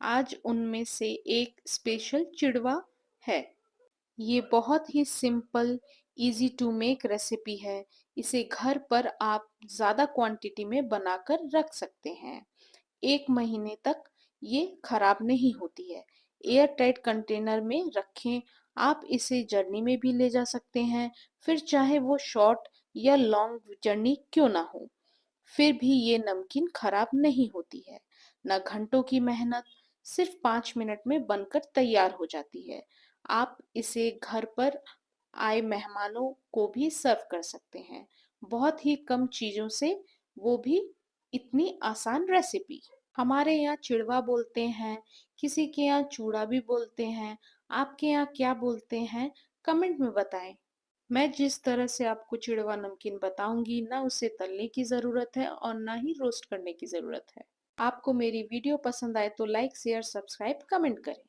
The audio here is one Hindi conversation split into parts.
आज उनमें से एक स्पेशल चिड़वा है। ये बहुत ही simple, easy to make recipe है। इसे घर पर आप ज़्यादा क्वांटिटी में बनाकर रख सकते हैं। 1 महीने तक ये खराब नहीं होती है। एयर टाइट कंटेनर में रखें। आप इसे जर्नी में भी ले जा सकते हैं, फिर चाहे वो शॉर्ट या लॉन्ग जर्नी क्यों ना हो। फिर भी ये नमकीन खराब नहीं होती है। न घंटों की मेहनत, सिर्फ 5 मिनट में बनकर तैयार हो जाती है। आप इसे घर पर आए मेहमानों को भी सर्व कर सकते हैं। बहुत ही कम चीज़ों से, वो भी इतनी आसान रेसिपी। हमारे यहाँ चिड़वा बोलते हैं, किसी के यहाँ चूड़ा भी बोलते हैं। आपके यहाँ क्या बोलते हैं? कमेंट में बताएं। मैं जिस तरह से आपको चिड़वा नमकीन बताऊंगी, ना उसे तलने की ज़रूरत है और ना ही रोस्ट करने की ज़रूरत है। आपको मेरी वीडियो पसंद आए तो लाइक, शेयर, सब्सक्राइब, कमेंट करें।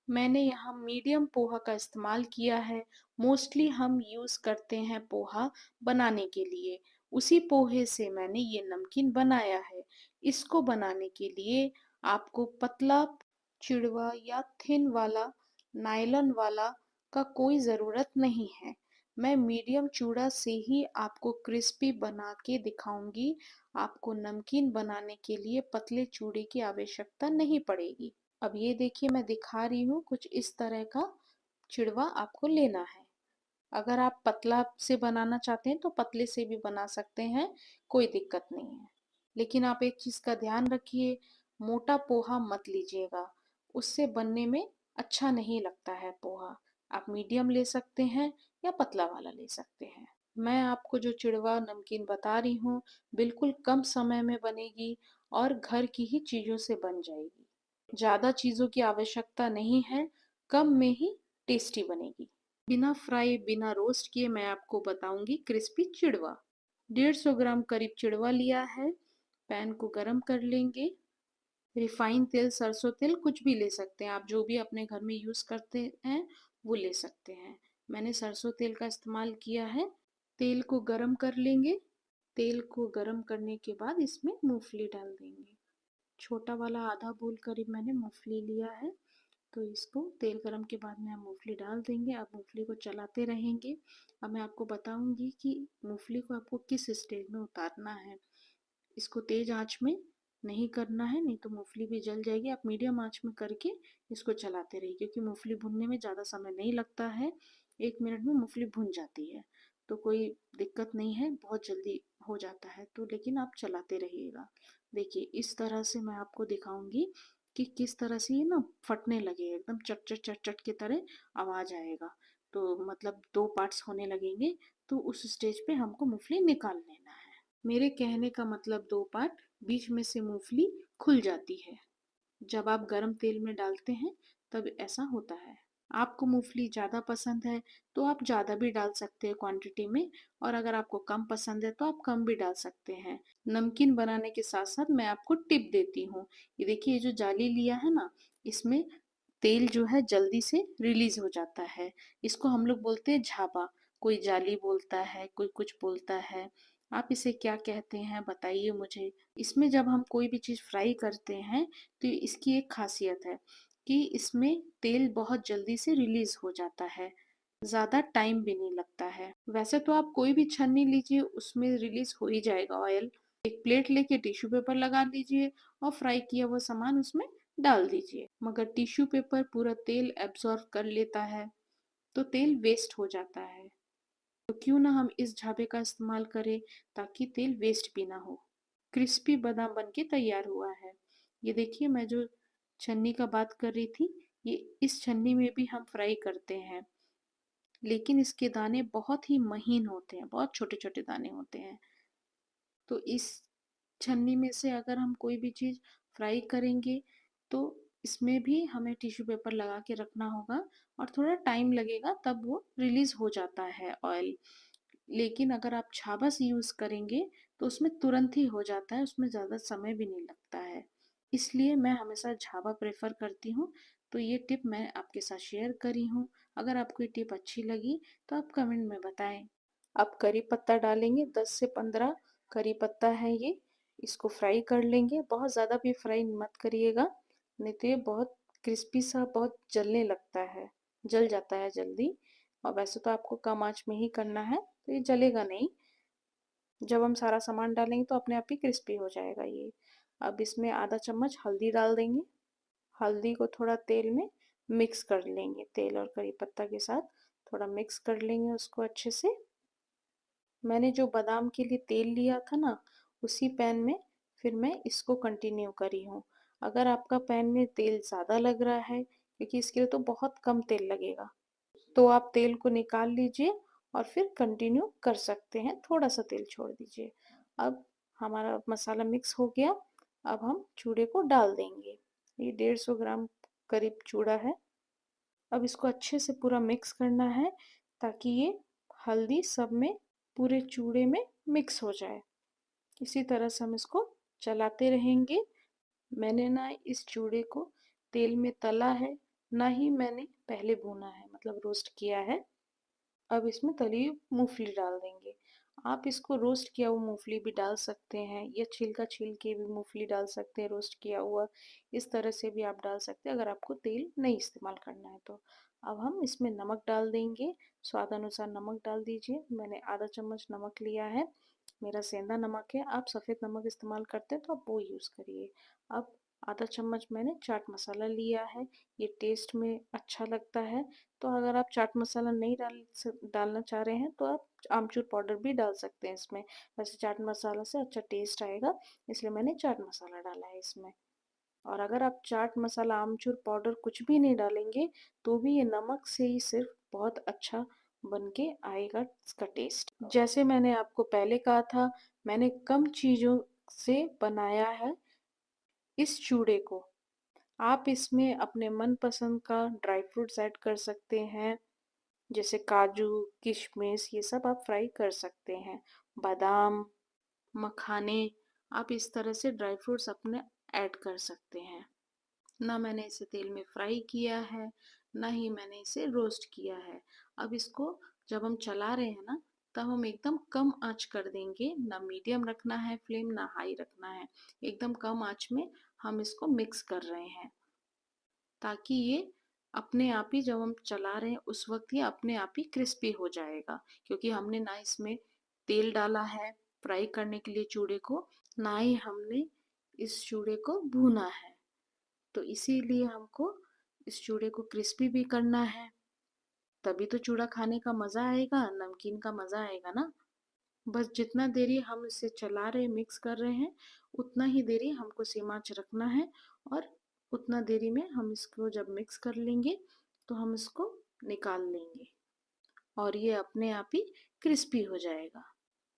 मैंने यहाँ मीडियम पोहा का इस्तेमाल किया है। मोस्टली हम यूज़ करते हैं पोहा बनाने के लिए। उसी पोहे से मैंने ये नमकीन बनाया है। इसको बनाने के लिए आपको पतला चिड़वा या थिन वाला, नायलॉन वाला का कोई ज़रूरत नहीं है। मैं मीडियम चूड़ा से ही आपको क्रिस्पी बना के दिखाऊंगी। आपको नमकीन बनाने के लिए पतले चूड़े की आवश्यकता नहीं पड़ेगी। अब ये देखिए, मैं दिखा रही हूँ, कुछ इस तरह का चिड़वा आपको लेना है। अगर आप पतला से बनाना चाहते हैं तो पतले से भी बना सकते हैं, कोई दिक्कत नहीं है। लेकिन आप एक चीज़ का ध्यान रखिए, मोटा पोहा मत लीजिएगा। उससे बनने में अच्छा नहीं लगता है पोहा। आप मीडियम ले सकते हैं या पतला वाला ले सकते हैं। मैं आपको जो चिड़वा नमकीन बता रही हूँ, बिल्कुल कम समय में बनेगी और घर की ही चीज़ों से बन जाएगी। ज़्यादा चीज़ों की आवश्यकता नहीं है, कम में ही टेस्टी बनेगी। बिना फ्राई, बिना रोस्ट किए मैं आपको बताऊंगी क्रिस्पी चिड़वा। 150 ग्राम करीब चिड़वा लिया है। पैन को गरम कर लेंगे। रिफाइन तेल, सरसों तेल कुछ भी ले सकते हैं आप, जो भी अपने घर में यूज़ करते हैं वो ले सकते हैं। मैंने सरसों तेल का इस्तेमाल किया है। तेल को गरम कर लेंगे। तेल को गरम करने के बाद इसमें मूंगफली डाल देंगे। छोटा वाला आधा बोल करीब मैंने मूंगफली लिया है। तो इसको तेल गरम के बाद में हम मूंगफली डाल देंगे। अब मूंगफली को चलाते रहेंगे। अब मैं आपको बताऊंगी कि मूंगफली को आपको किस स्टेज में उतारना है। इसको तेज आंच में नहीं करना है, नहीं तो मूंगफली भी जल जाएगी। आप मीडियम आंच में करके इसको चलाते रहिए, क्योंकि मूंगफली भुनने में ज़्यादा समय नहीं लगता है। 1 मिनट में मूंगफली भुन जाती है, तो कोई दिक्कत नहीं है, बहुत जल्दी हो जाता है। तो लेकिन आप चलाते रहिएगा। देखिए, इस तरह से मैं आपको दिखाऊंगी कि किस तरह से ये ना फटने लगे, एकदम चट चट चट चट की तरह आवाज़ आएगा। तो मतलब 2 पार्ट्स होने लगेंगे, तो उस स्टेज पे हमको मूंगफली निकाल लेना है। मेरे कहने का मतलब 2 पार्ट, बीच में से मूंगफली खुल जाती है। जब आप गरम तेल में डालते हैं तब ऐसा होता है। आपको मूंगफली ज़्यादा पसंद है तो आप ज़्यादा भी डाल सकते हैं क्वांटिटी में, और अगर आपको कम पसंद है तो आप कम भी डाल सकते हैं। नमकीन बनाने के साथ साथ मैं आपको टिप देती हूँ। ये देखिए, ये जो जाली लिया है ना, इसमें तेल जो है जल्दी से रिलीज हो जाता है। इसको हम लोग बोलते हैं झाबा। कोई जाली बोलता है, कोई कुछ बोलता है। आप इसे क्या कहते हैं बताइए मुझे। इसमें जब हम कोई भी चीज़ फ्राई करते हैं तो इसकी एक खासियत है कि इसमें तेल बहुत जल्दी से रिलीज हो जाता है। ज़्यादा टाइम भी नहीं लगता है। वैसे तो आप कोई भी छन्नी लीजिए, उसमें रिलीज हो ही जाएगा ऑयल। एक प्लेट लेके टिश्यू पेपर लगा लीजिए और फ्राई किया हुआ सामान उसमें डाल दीजिए। मगर टिश्यू पेपर पूरा तेल एब्जॉर्ब कर लेता है, तो तेल वेस्ट हो जाता है। तो क्यों ना हम इस झाबे का इस्तेमाल करें, ताकि तेल वेस्ट भी ना हो। क्रिस्पी बादाम बन के तैयार हुआ है। ये देखिए, मैं जो छन्नी का बात कर रही थी, ये इस छन्नी में भी हम फ्राई करते हैं, लेकिन इसके दाने बहुत ही महीन होते हैं, बहुत छोटे छोटे दाने होते हैं। तो इस छन्नी में से अगर हम कोई भी चीज़ फ्राई करेंगे तो इसमें भी हमें टिश्यू पेपर लगा के रखना होगा, और थोड़ा टाइम लगेगा, तब वो रिलीज हो जाता है ऑयल। लेकिन अगर आप छाबस यूज़ करेंगे तो उसमें तुरंत ही हो जाता है, उसमें ज़्यादा समय भी नहीं लगता है। इसलिए मैं हमेशा झाबा प्रेफर करती हूँ। तो ये टिप मैं आपके साथ शेयर करी हूँ। अगर आपको ये टिप अच्छी लगी तो आप कमेंट में बताएं। अब करी पत्ता डालेंगे, 10 से 15 करी पत्ता है ये। इसको फ्राई कर लेंगे, बहुत ज़्यादा भी फ्राई मत करिएगा, नहीं तो ये बहुत क्रिस्पी सा बहुत जलने लगता है, जल जाता है जल्दी। और वैसे तो आपको कम आँच में ही करना है, तो ये जलेगा नहीं। जब हम सारा सामान डालेंगे तो अपने आप ही क्रिस्पी हो जाएगा ये। अब इसमें आधा चम्मच हल्दी डाल देंगे। हल्दी को थोड़ा तेल में मिक्स कर लेंगे, तेल और करी पत्ता के साथ थोड़ा मिक्स कर लेंगे उसको अच्छे से। मैंने जो बादाम के लिए तेल लिया था ना, उसी पैन में फिर मैं इसको कंटिन्यू करी हूँ। अगर आपका पैन में तेल ज़्यादा लग रहा है, क्योंकि इसके लिए तो बहुत कम तेल लगेगा, तो आप तेल को निकाल लीजिए और फिर कंटिन्यू कर सकते हैं, थोड़ा सा तेल छोड़ दीजिए। अब हमारा मसाला मिक्स हो गया। अब हम चूड़े को डाल देंगे। ये 150 ग्राम करीब चूड़ा है। अब इसको अच्छे से पूरा मिक्स करना है, ताकि ये हल्दी सब में पूरे चूड़े में मिक्स हो जाए। इसी तरह से हम इसको चलाते रहेंगे। मैंने ना इस चूड़े को तेल में तला है, ना ही मैंने पहले भूना है, मतलब रोस्ट किया है। अब इसमें तली हुई मूंगफली डाल देंगे। आप इसको रोस्ट किया हुआ मूंगफली भी डाल सकते हैं, या छिलका छील के भी मूंगफली डाल सकते हैं रोस्ट किया हुआ। इस तरह से भी आप डाल सकते हैं, अगर आपको तेल नहीं इस्तेमाल करना है तो। अब हम इसमें नमक डाल देंगे, स्वाद अनुसार नमक डाल दीजिए। मैंने आधा चम्मच नमक लिया है, मेरा सेंधा नमक है। आप सफ़ेद नमक इस्तेमाल करते हैं तो आप वो यूज़ करिए। अब आधा चम्मच मैंने चाट मसाला लिया है, ये टेस्ट में अच्छा लगता है। तो अगर आप चाट मसाला नहीं डालना चाह रहे हैं तो आप आमचूर पाउडर भी डाल सकते हैं इसमें। वैसे चाट मसाला से अच्छा टेस्ट आएगा, इसलिए मैंने चाट मसाला डाला है इसमें। और अगर आप चाट मसाला आमचूर पाउडर कुछ भी नहीं डालेंगे, तो भी ये नमक से ही सिर्फ बहुत अच्छा बन के आएगा इसका टेस्ट। जैसे मैंने आपको पहले कहा था, मैंने कम चीज़ों से बनाया है इस चूड़े को। आप इसमें अपने मनपसंद का ड्राई फ्रूट्स ऐड कर सकते हैं, जैसे काजू, किशमिश, ये सब आप फ्राई कर सकते हैं। बादाम, मखाने, आप इस तरह से ड्राई फ्रूट्स अपने ऐड कर सकते हैं। ना मैंने इसे तेल में फ्राई किया है, ना ही मैंने इसे रोस्ट किया है। अब इसको जब हम चला रहे हैं ना, तब हम एकदम कम आंच कर देंगे। ना मीडियम रखना है फ्लेम, ना हाई रखना है। एकदम कम आंच में हम इसको मिक्स कर रहे हैं, ताकि ये अपने आप ही जब हम चला रहे हैं उस वक्त ये अपने आप ही क्रिस्पी हो जाएगा। क्योंकि हमने ना इसमें तेल डाला है फ्राई करने के लिए चूड़े को, ना ही हमने इस चूड़े को भूना है। तो इसीलिए हमको इस चूड़े को क्रिस्पी भी करना है, तभी तो चूड़ा खाने का मज़ा आएगा, नमकीन का मज़ा आएगा ना। बस जितना देरी हम इसे चला रहे मिक्स कर रहे हैं, उतना ही देरी हमको सेम आंच रखना है। और उतना देरी में हम इसको जब मिक्स कर लेंगे तो हम इसको निकाल लेंगे, और ये अपने आप ही क्रिस्पी हो जाएगा।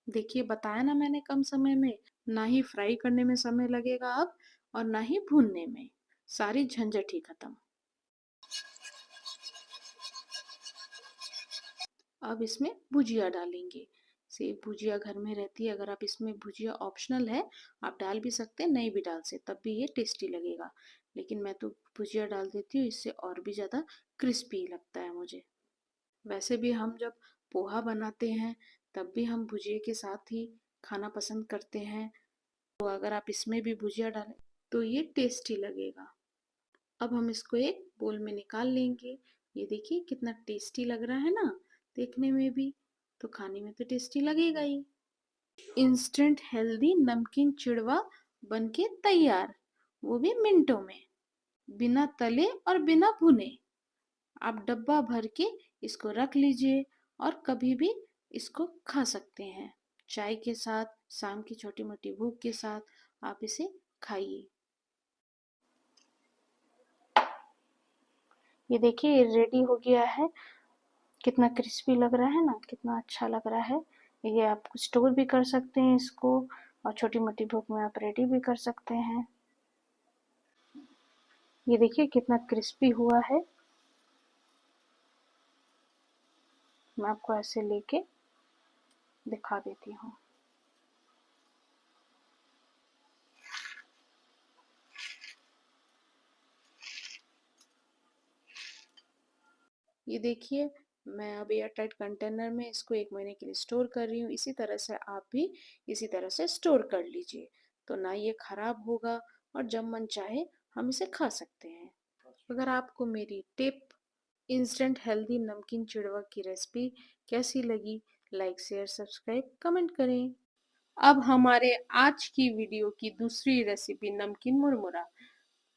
देखिए बताया ना मैंने कम समय में, ना ही फ्राई करने में समय लगेगा अब, और ना ही भूनने में, सारी झंझट ही खत्म। अब इसमें भुजिया डालेंगे। सेव भुजिया घर में रहती है, अगर आप इसमें भुजिया ऑप्शनल है, आप डाल भी सकते हैं, नहीं भी डाल से तब भी ये टेस्टी लगेगा। लेकिन मैं तो भुजिया डाल देती हूँ, इससे और भी ज़्यादा क्रिस्पी लगता है मुझे। वैसे भी हम जब पोहा बनाते हैं, तब भी हम भुजिया के साथ ही खाना पसंद करते हैं। तो अगर आप इसमें भी भुजिया डालें तो ये टेस्टी लगेगा। अब हम इसको एक बोल में निकाल लेंगे। ये देखिए कितना टेस्टी लग रहा है ना, देखने में भी, तो खाने में तो टेस्टी लगेगा ही। इंस्टेंट हेल्दी नमकीन चिड़वा बनके तैयार, वो भी मिनटों में, बिना तले और बिना भुने। आप डब्बा भर के इसको रख लीजिए और कभी भी इसको खा सकते हैं, चाय के साथ, शाम की छोटी मोटी भूख के साथ आप इसे खाइए। ये देखिए रेडी हो गया है, कितना क्रिस्पी लग रहा है ना, कितना अच्छा लग रहा है। ये आप स्टोर भी कर सकते हैं इसको, और छोटी मोटी भूख में आप रेडी भी कर सकते हैं। ये देखिए कितना क्रिस्पी हुआ है। मैं आपको ऐसे लेके दिखा देती हूँ। ये देखिए, मैं अब एयर टाइट कंटेनर में इसको 1 महीने के लिए स्टोर कर रही हूँ। इसी तरह से आप भी इसी तरह से स्टोर कर लीजिए, तो ना ये खराब होगा, और जब मन चाहे हम इसे खा सकते हैं। अगर आपको मेरी टिप इंस्टेंट हेल्दी नमकीन चिड़वा की रेसिपी कैसी लगी, लाइक शेयर सब्सक्राइब कमेंट करें। अब हमारे आज की वीडियो की दूसरी रेसिपी नमकीन मुरमुरा।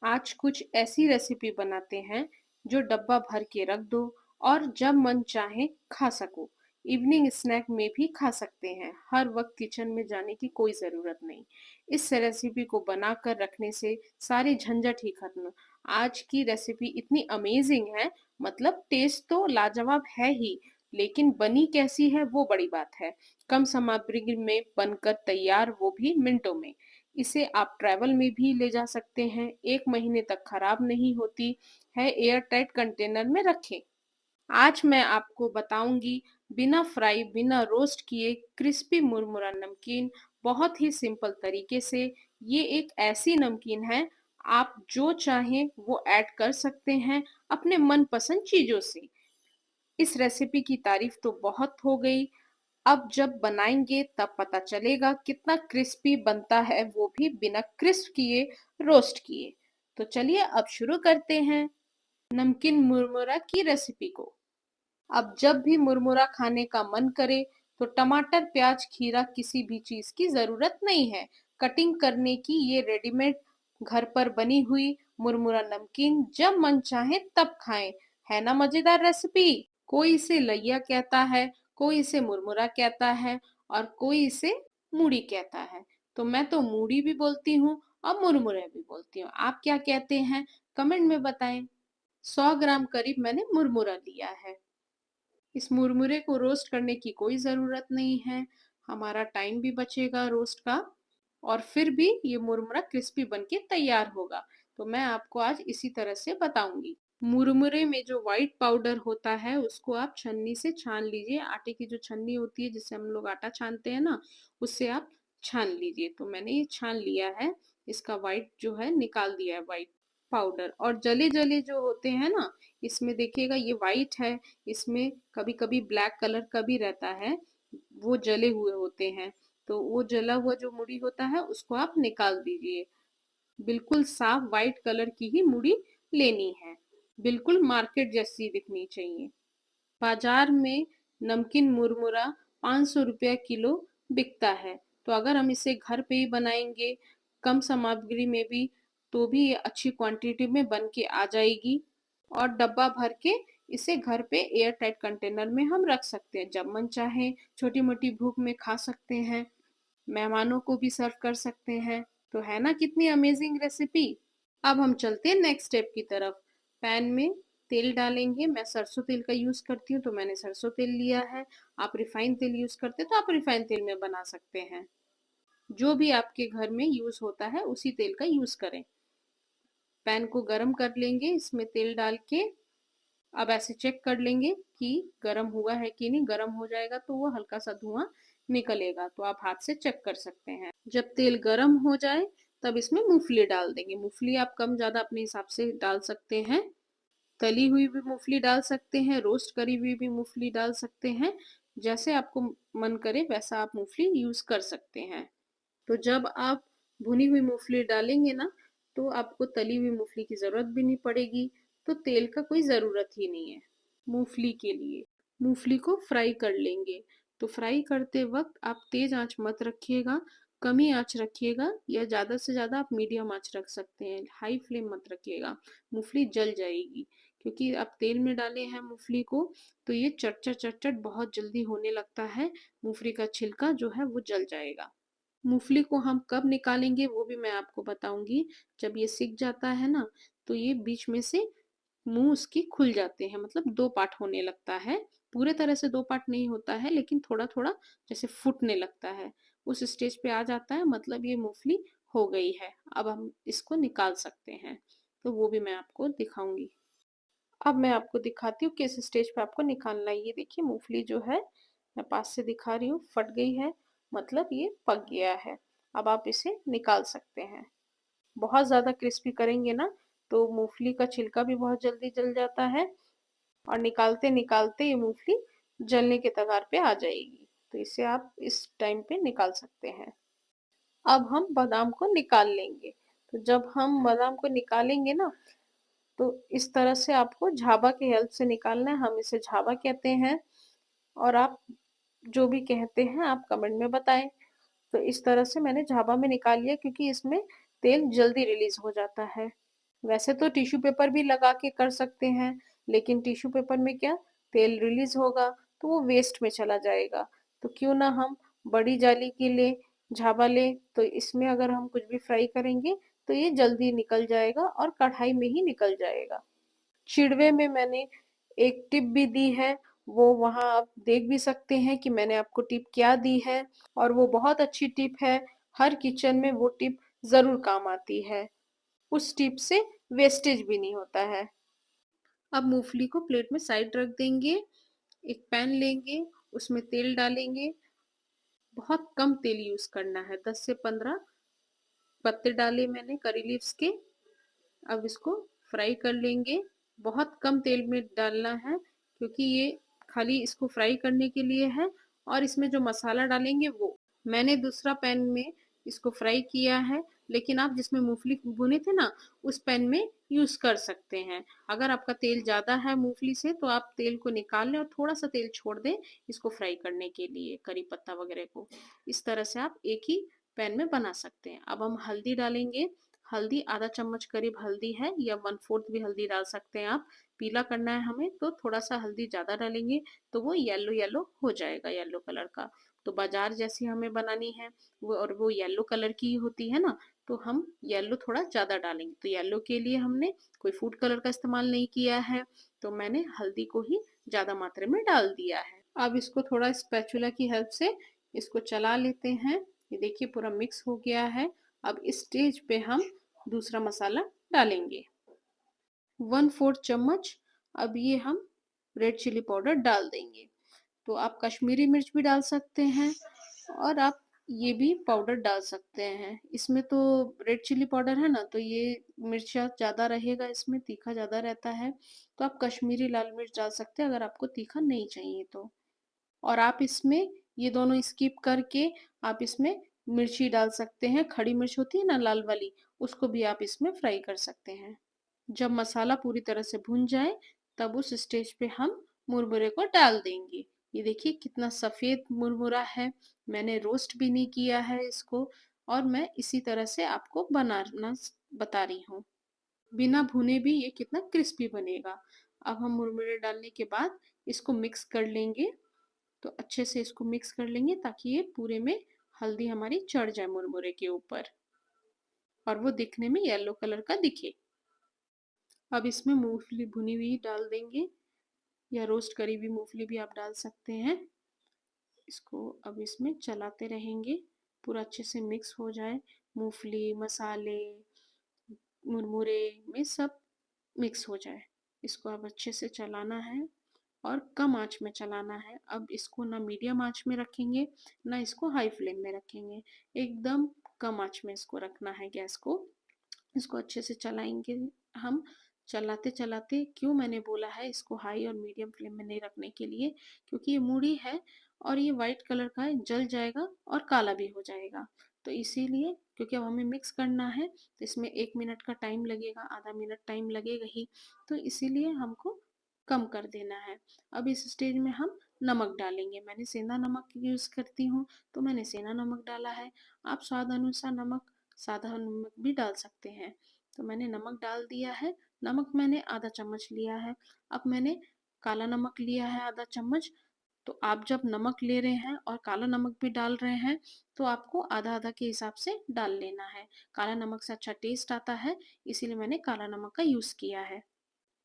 आज कुछ ऐसी रेसिपी बनाते हैं जो डब्बा भर के रख दो और जब मन चाहे खा सको। इवनिंग स्नैक में भी खा सकते हैं, हर वक्त किचन में जाने की कोई ज़रूरत नहीं। इस रेसिपी को बनाकर रखने से सारे झंझट ही खत्म। आज की रेसिपी इतनी अमेजिंग है, मतलब टेस्ट तो लाजवाब है ही, लेकिन बनी कैसी है वो बड़ी बात है। कम सामग्री में बनकर तैयार, वो भी मिनटों में। इसे आप ट्रैवल में भी ले जा सकते हैं, 1 महीने तक खराब नहीं होती है, एयर टाइट कंटेनर में रखें। आज मैं आपको बताऊंगी बिना फ्राई, बिना रोस्ट किए क्रिस्पी मुरमुरा नमकीन, बहुत ही सिंपल तरीके से। ये एक ऐसी नमकीन है, आप जो चाहें वो ऐड कर सकते हैं अपने मनपसंद चीज़ों से। इस रेसिपी की तारीफ तो बहुत हो गई, अब जब बनाएंगे तब पता चलेगा कितना क्रिस्पी बनता है, वो भी बिना क्रिस्प किए, रोस्ट किए। तो चलिए अब शुरू करते हैं नमकीन मुरमुरा की रेसिपी को। अब जब भी मुरमुरा खाने का मन करे तो टमाटर, प्याज, खीरा किसी भी चीज की जरूरत नहीं है कटिंग करने की। ये रेडीमेड घर पर बनी हुई मुरमुरा नमकीन जब मन चाहे तब खाएं। है ना मजेदार रेसिपी? कोई इसे लैया कहता है, कोई इसे मुरमुरा कहता है और कोई इसे मूढ़ी कहता है। तो मैं तो मूढ़ी भी बोलती हूँ और मुरमुरे भी बोलती हूँ। आप क्या कहते हैं? कमेंट में बताएं। 100 ग्राम करीब मैंने मुरमुरा लिया है। इस मुरमुरे को रोस्ट करने की कोई ज़रूरत नहीं है, हमारा टाइम भी बचेगा रोस्ट का, और फिर भी ये मुरमुरा क्रिस्पी बनके तैयार होगा। तो मैं आपको आज इसी तरह से बताऊंगी। मुरमुरे में जो व्हाइट पाउडर होता है उसको आप छन्नी से छान लीजिए। आटे की जो छन्नी होती है जिससे हम लोग आटा छानते हैं ना, उससे आप छान लीजिए। तो मैंने ये छान लिया है, इसका व्हाइट जो है निकाल दिया है, व्हाइट पाउडर। और जले जले जो होते हैं ना, इसमें देखिएगा ये व्हाइट है, इसमें कभी कभी ब्लैक कलर का भी रहता है, वो जले हुए होते हैं। तो वो जला हुआ जो मुड़ी होता है उसको आप निकाल दीजिए। बिल्कुल साफ व्हाइट कलर की ही मुड़ी लेनी है, बिल्कुल मार्केट जैसी दिखनी चाहिए। बाजार में नमकीन मुरमुरा 500 रुपया किलो बिकता है। तो अगर हम इसे घर पे ही बनाएंगे कम सामग्री में भी, तो भी ये अच्छी क्वांटिटी में बन के आ जाएगी। और डब्बा भर के इसे घर पे एयर टाइट कंटेनर में हम रख सकते हैं, जब मन चाहे छोटी मोटी भूख में खा सकते हैं, मेहमानों को भी सर्व कर सकते हैं। तो है ना कितनी अमेजिंग रेसिपी? अब हम चलते हैं नेक्स्ट स्टेप की तरफ। पैन में तेल डालेंगे, मैं सरसों तेल का यूज करती हूँ तो मैंने सरसों तेल लिया है। आप रिफाइंड तेल यूज करते हैं तो आप रिफाइंड तेल में बना सकते हैं। जो भी आपके घर में यूज होता है उसी तेल का यूज करें। पैन को गरम कर लेंगे, इसमें तेल डाल के अब ऐसे चेक कर लेंगे कि गरम हुआ है कि नहीं। गरम हो जाएगा तो वो हल्का सा धुआं निकलेगा, तो आप हाथ से चेक कर सकते हैं। जब तेल गरम हो जाए तब इसमें मूंगफली डाल देंगे। मूंगफली आप कम ज्यादा अपने हिसाब से डाल सकते हैं। तली हुई भी मूंगफली डाल सकते हैं, रोस्ट करी हुई भी मूंगफली डाल सकते हैं। जैसे आपको मन करे वैसा आप मूंगफली यूज कर सकते हैं। तो जब आप भुनी हुई मूंगफली डालेंगे ना, तो आपको तली हुई मूंगफली की जरूरत भी नहीं पड़ेगी, तो तेल का कोई जरूरत ही नहीं है मूंगफली के लिए। मूंगफली को फ्राई कर लेंगे। तो फ्राई करते वक्त आप तेज आंच मत रखिएगा, कम ही आंच रखिएगा, या ज्यादा से ज्यादा आप मीडियम आंच रख सकते हैं, हाई फ्लेम मत रखिएगा, मूंगफली जल जाएगी। क्योंकि आप तेल में डाले हैं मूंगफली को, तो ये चटचट चटचट बहुत जल्दी होने लगता है, मूंगफली का छिलका जो है वो जल जाएगा। मूंगफली को हम कब निकालेंगे वो भी मैं आपको बताऊंगी। जब ये सिक जाता है ना, तो ये बीच में से मुंह उसकी खुल जाते हैं, मतलब दो पार्ट होने लगता है। पूरे तरह से दो पार्ट नहीं होता है, लेकिन थोड़ा थोड़ा जैसे फूटने लगता है, उस स्टेज पे आ जाता है, मतलब ये मूंगफली हो गई है। अब हम इसको निकाल सकते हैं, तो वो भी मैं आपको दिखाऊंगी। अब मैं आपको दिखाती हूँ किस स्टेज पे आपको निकालना है। ये देखिए मूंगफली जो है, मैं पास से दिखा रही हूँ, फट गई है, मतलब ये पक गया है। अब आप इसे निकाल सकते हैं। बहुत ज़्यादा क्रिस्पी करेंगे ना तो मूंगफली का छिलका भी बहुत जल्दी जल जाता है, और निकालते निकालते ये मूंगफली जलने के कगार पे आ जाएगी। तो इसे आप इस टाइम पे निकाल सकते हैं। अब हम बादाम को निकाल लेंगे। तो जब हम बादाम को निकालेंगे ना, तो इस तरह से आपको झाबा की हेल्प से निकालना है। हम इसे झाबा कहते हैं, और आप जो भी कहते हैं आप कमेंट में बताएं। तो इस तरह से मैंने झाबा में निकाल लिया, क्योंकि इसमें तेल जल्दी रिलीज हो जाता है। वैसे तो टिश्यू पेपर भी लगा के कर सकते हैं, लेकिन टिश्यू पेपर में क्या, तेल रिलीज होगा तो वो वेस्ट में चला जाएगा। तो क्यों ना हम बड़ी जाली के ले, झाबा ले, तो इसमें अगर हम कुछ भी फ्राई करेंगे तो ये जल्दी निकल जाएगा और कढ़ाई में ही निकल जाएगा। चिड़वे में मैंने एक टिप भी दी है, वो वहाँ आप देख भी सकते हैं कि मैंने आपको टिप क्या दी है, और वो बहुत अच्छी टिप है। हर किचन में वो टिप जरूर काम आती है। उस टिप से वेस्टेज भी नहीं होता है। अब मूंगफली को प्लेट में साइड रख देंगे। एक पैन लेंगे, उसमें तेल डालेंगे। बहुत कम तेल यूज करना है, 10 से 15 पत्ते डाले मैंने करी लीव्स के। अब इसको फ्राई कर लेंगे। बहुत कम तेल में डालना है, क्योंकि ये खाली इसको फ्राई करने के लिए है, और इसमें जो मसाला डालेंगे वो मैंने दूसरा पैन में इसको फ्राई किया है। लेकिन आप जिसमें मूंगफली भुने थे ना, उस पैन में यूज कर सकते हैं। अगर आपका तेल ज्यादा है मूंगफली से, तो आप तेल को निकाल लें और थोड़ा सा तेल छोड़ दें इसको फ्राई करने के लिए, करी पत्ता वगैरह को। इस तरह से आप एक ही पैन में बना सकते हैं। अब हम हल्दी डालेंगे। हल्दी आधा चम्मच करीब हल्दी है, या 1/4 भी हल्दी डाल सकते हैं आप। पीला करना है हमें, तो थोड़ा सा हल्दी ज्यादा डालेंगे तो वो येलो येलो हो जाएगा, येलो कलर का। तो बाजार जैसी हमें बनानी है वो, और वो येलो कलर की होती है ना, तो हम येलो थोड़ा ज्यादा डालेंगे। तो येलो के लिए हमने कोई फूड कलर का इस्तेमाल नहीं किया है, तो मैंने हल्दी को ही ज्यादा मात्रा में डाल दिया है। अब इसको थोड़ा स्पैचुला की हेल्प से इसको चला लेते हैं। ये देखिए पूरा मिक्स हो गया है। अब इस स्टेज पे हम दूसरा मसाला डालेंगे, 1/4 चम्मच। अब ये हम रेड चिली पाउडर डाल देंगे। तो आप कश्मीरी मिर्च भी डाल सकते हैं, और आप ये भी पाउडर डाल सकते हैं। इसमें तो रेड चिली पाउडर है ना, तो ये मिर्चा ज़्यादा रहेगा, इसमें तीखा ज़्यादा रहता है। तो आप कश्मीरी लाल मिर्च डाल सकते हैं अगर आपको तीखा नहीं चाहिए तो। और आप इसमें ये दोनों स्किप करके आप इसमें मिर्ची डाल सकते हैं। खड़ी मिर्च होती है ना, लाल वाली, उसको भी आप इसमें फ्राई कर सकते हैं। जब मसाला पूरी तरह से भुन जाए, तब उस स्टेज पे हम मुरमुरे को डाल देंगे। ये देखिए कितना सफ़ेद मुरमुरा है। मैंने रोस्ट भी नहीं किया है इसको, और मैं इसी तरह से आपको बनाना बता रही हूँ। बिना भुने भी ये कितना क्रिस्पी बनेगा। अब हम मुरमुरे डालने के बाद इसको मिक्स कर लेंगे। तो अच्छे से इसको मिक्स कर लेंगे, ताकि ये पूरे में हल्दी हमारी चढ़ जाए मुरमुरे के ऊपर, और वो दिखने में येलो कलर का दिखे। अब इसमें मूंगफली भुनी हुई डाल देंगे, या रोस्ट करी हुई मूंगफली भी आप डाल सकते हैं। इसको अब इसमें चलाते रहेंगे, पूरा अच्छे से मिक्स हो जाए। मूंगफली, मसाले, मुरमुरे में सब मिक्स हो जाए। इसको अब अच्छे से चलाना है, और कम आंच में चलाना है। अब इसको ना मीडियम आंच में रखेंगे, ना इसको हाई फ्लेम में रखेंगे। एकदम कम आंच में इसको रखना है गैस को। इसको अच्छे से चलाएंगे हम। चलाते चलाते, क्यों मैंने बोला है इसको हाई और मीडियम फ्लेम में नहीं रखने के लिए, क्योंकि ये मूढ़ी है और ये वाइट कलर का है, जल जाएगा और काला भी हो जाएगा। तो इसीलिए, क्योंकि अब हमें मिक्स करना है, तो इसमें 1 मिनट का टाइम लगेगा, आधा मिनट टाइम लगेगा ही। तो इसीलिए हमको कम कर देना है। अब इस स्टेज में हम नमक डालेंगे। मैंने सेंधा नमक यूज़ करती हूँ, तो मैंने सेंधा नमक डाला है। आप स्वाद अनुसार नमक, साधा नमक भी डाल सकते हैं। तो मैंने नमक डाल दिया है। नमक मैंने आधा चम्मच लिया है। अब मैंने काला नमक लिया है आधा चम्मच। तो आप जब नमक ले रहे हैं और काला नमक भी डाल रहे हैं, तो आपको आधा आधा के हिसाब से डाल लेना है। काला नमक से अच्छा टेस्ट आता है, इसीलिए मैंने काला नमक का यूज़ किया है।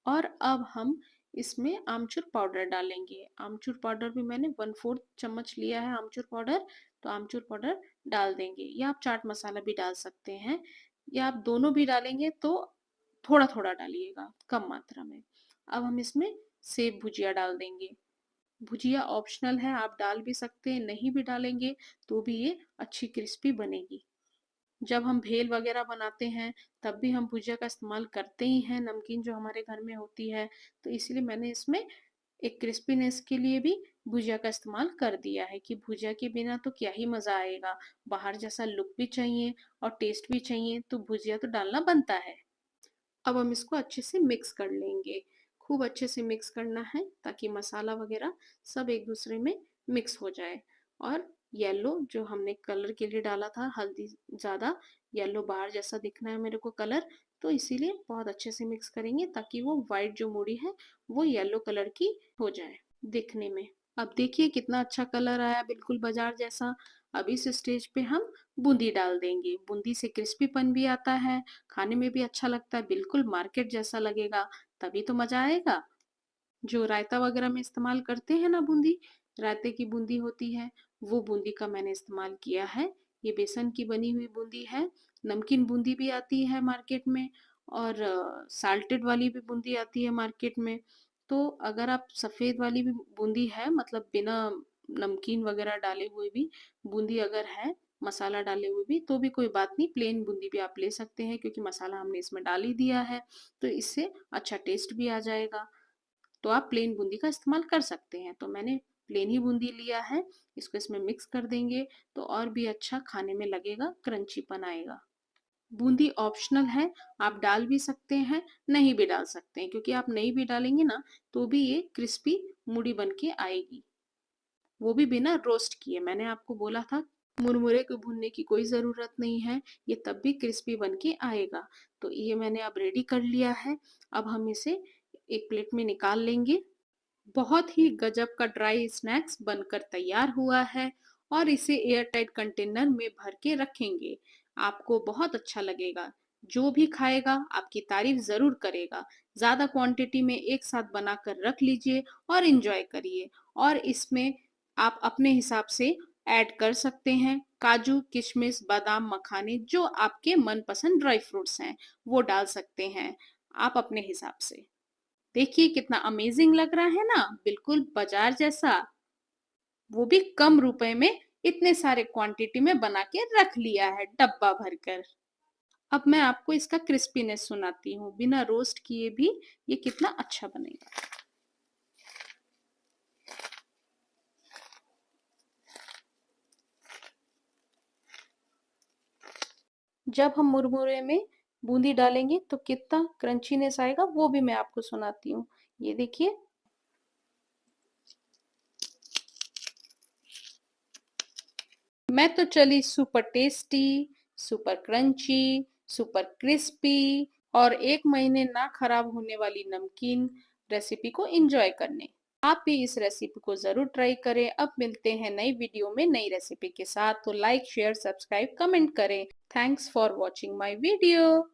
और अब हम इसमें आमचूर पाउडर डालेंगे। आमचूर पाउडर भी मैंने 1/4 चम्मच लिया है आमचूर पाउडर। तो आमचूर पाउडर डाल देंगे, या आप चाट मसाला भी डाल सकते हैं, या आप दोनों भी डालेंगे तो थोड़ा थोड़ा डालिएगा, कम मात्रा में। अब हम इसमें सेव भुजिया डाल देंगे। भुजिया ऑप्शनल है, आप डाल भी सकते हैं, नहीं भी डालेंगे तो भी ये अच्छी क्रिस्पी बनेगी। जब हम भेल वगैरह बनाते हैं, तब भी हम भुजिया का इस्तेमाल करते ही हैं, नमकीन जो हमारे घर में होती है। तो इसलिए मैंने इसमें एक क्रिस्पीनेस के लिए भी भुजिया का इस्तेमाल कर दिया है कि भुजिया के बिना तो क्या ही मज़ा आएगा। बाहर जैसा लुक भी चाहिए और टेस्ट भी चाहिए तो भुजिया तो डालना बनता है। अब हम इसको अच्छे से मिक्स कर लेंगे। खूब अच्छे से मिक्स करना है ताकि मसाला वगैरह सब एक दूसरे में मिक्स हो जाए। और येलो जो हमने कलर के लिए डाला था, हल्दी ज़्यादा येलो बाहर जैसा दिखना है मेरे को कलर, तो इसीलिए बहुत अच्छे से मिक्स करेंगे ताकि वो वाइट जो मूढ़ी है वो येलो कलर की हो जाए दिखने में। अब देखिए कितना अच्छा कलर आया, बिल्कुल बाजार जैसा। अब इस स्टेज पे हम बूंदी डाल देंगे। बूंदी से क्रिस्पीपन भी आता है, खाने में भी अच्छा लगता है, बिल्कुल मार्केट जैसा लगेगा, तभी तो मजा आएगा। जो रायता वगैरह में इस्तेमाल करते हैं ना बूंदी, रायते की बूंदी होती है, वो बूंदी का मैंने इस्तेमाल किया है। ये बेसन की बनी हुई बूंदी है। नमकीन बूंदी भी आती है मार्केट में और साल्टेड वाली भी बूंदी आती है मार्केट में। तो अगर आप सफ़ेद वाली भी बूंदी है, मतलब बिना नमकीन वगैरह डाले हुए भी बूंदी अगर है, मसाला डाले हुए भी, तो भी कोई बात नहीं, प्लेन बूंदी भी आप ले सकते हैं क्योंकि मसाला हमने इसमें डाल ही दिया है, तो इससे अच्छा टेस्ट भी आ जाएगा। तो आप प्लेन बूंदी का इस्तेमाल कर सकते हैं। तो मैंने प्लेन ही बूंदी लिया है। इसको इसमें मिक्स कर देंगे तो और भी अच्छा खाने में लगेगा, क्रंचीपन आएगा। बूंदी ऑप्शनल है, आप डाल भी सकते हैं, नहीं भी डाल सकते हैं, क्योंकि आप नहीं भी डालेंगे ना तो भी ये क्रिस्पी मूढ़ी बन के आएगी, वो भी बिना रोस्ट किए। मैंने आपको बोला था मुरमुरे को भूनने की कोई ज़रूरत नहीं है, ये तब भी क्रिस्पी बन के आएगा। तो ये मैंने अब रेडी कर लिया है। अब हम इसे एक प्लेट में निकाल लेंगे। बहुत ही गजब का ड्राई स्नैक्स बनकर तैयार हुआ है और इसे एयर टाइट कंटेनर में भर के रखेंगे। आपको बहुत अच्छा लगेगा। जो भी खाएगा आपकी तारीफ जरूर करेगा। ज्यादा क्वांटिटी में एक साथ बनाकर रख लीजिए और एंजॉय करिए। और इसमें आप अपने हिसाब से ऐड कर सकते हैं काजू, किशमिश, बादाम, मखाने, जो आपके मनपसंद ड्राई फ्रूट्स हैं वो डाल सकते हैं आप अपने हिसाब से। देखिए कितना अमेजिंग लग रहा है ना, बिल्कुल बाजार जैसा, वो भी कम रुपए में। इतने सारे क्वांटिटी में बना के रख लिया है डब्बा भरकर। अब मैं आपको इसका क्रिस्पीनेस सुनाती हूँ, बिना रोस्ट किए भी ये कितना अच्छा बनेगा। जब हम मुरमुरे में बूंदी डालेंगे तो कितना क्रंचीनेस आएगा वो भी मैं आपको सुनाती हूँ। ये देखिए, मैं तो चली super tasty, super crunchy, super crispy और 1 महीने ना खराब होने वाली नमकीन रेसिपी को एंजॉय करने। आप भी इस रेसिपी को जरूर ट्राई करें। अब मिलते हैं नई वीडियो में नई रेसिपी के साथ। तो लाइक, शेयर, सब्सक्राइब, कमेंट करें। Thanks for watching my video.